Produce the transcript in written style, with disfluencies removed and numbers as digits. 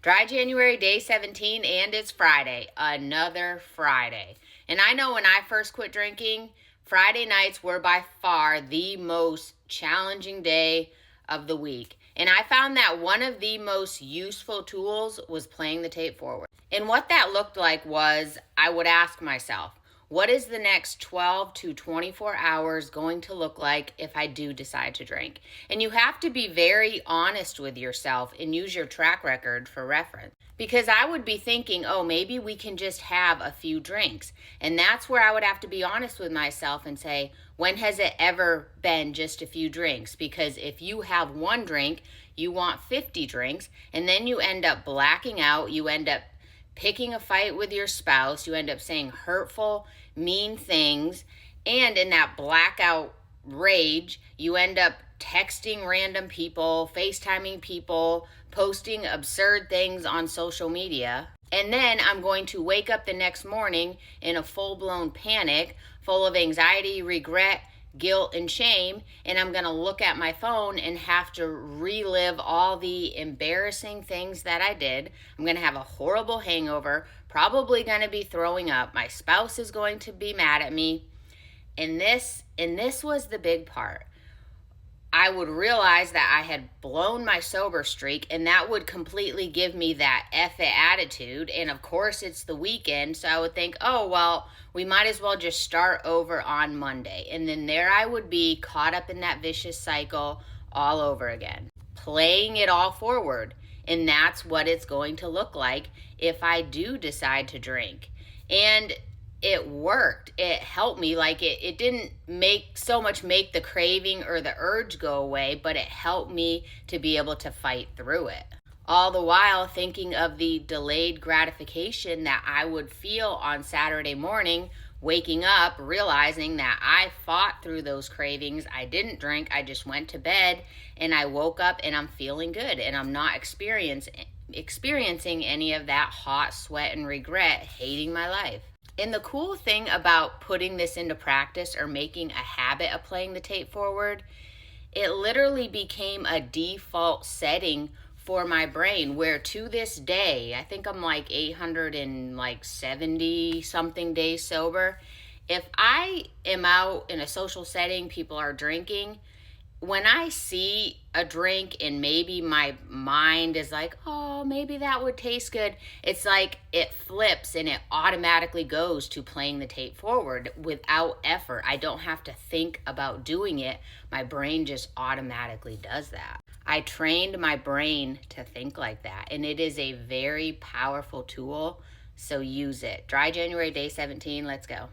Dry January, day 17, and it's Friday. Another Friday. And I know when I first quit drinking, Friday nights were by far the most challenging day of the week. And I found that one of the most useful tools was playing the tape forward. And what that looked like was I would ask myself, what is the next 12 to 24 hours going to look like if I do decide to drink? And you have to be very honest with yourself and use your track record for reference. Because I would be thinking, oh, maybe we can just have a few drinks. And that's where I would have to be honest with myself and say, when has it ever been just a few drinks? Because if you have one drink, you want 50 drinks, and then you end up blacking out, you end up picking a fight with your spouse, you end up saying hurtful, mean things, and in that blackout rage, you end up texting random people, FaceTiming people, posting absurd things on social media. And then I'm going to wake up the next morning in a full-blown panic, full of anxiety, regret, guilt, and shame, and I'm going to look at my phone and have to relive all the embarrassing things that I did. I'm going to have a horrible hangover, probably going to be throwing up. My spouse is going to be mad at me. And this was the big part. I would realize that I had blown my sober streak, and that would completely give me that F it attitude. And of course, it's the weekend, so I would think, oh, well, we might as well just start over on Monday. And then there I would be caught up in that vicious cycle all over again, playing it all forward. And that's what it's going to look like if I do decide to drink. And it worked. It helped me. Like it didn't make the craving or the urge go away, but it helped me to be able to fight through it. All the while thinking of the delayed gratification that I would feel on Saturday morning, waking up, realizing that I fought through those cravings. I didn't drink. I just went to bed and I woke up and I'm feeling good and I'm not experiencing any of that hot sweat and regret, hating my life. And the cool thing about putting this into practice or making a habit of playing the tape forward, it literally became a default setting for my brain where to this day, I think I'm like 870 something days sober. If I am out in a social setting, people are drinking, when I see a drink and maybe my mind is like, oh, maybe that would taste good, it's like it flips and it automatically goes to playing the tape forward without effort. I don't have to think about doing it. My brain just automatically does that. I trained my brain to think like that, and it is a very powerful tool, so use it. Dry January, day 17, let's go.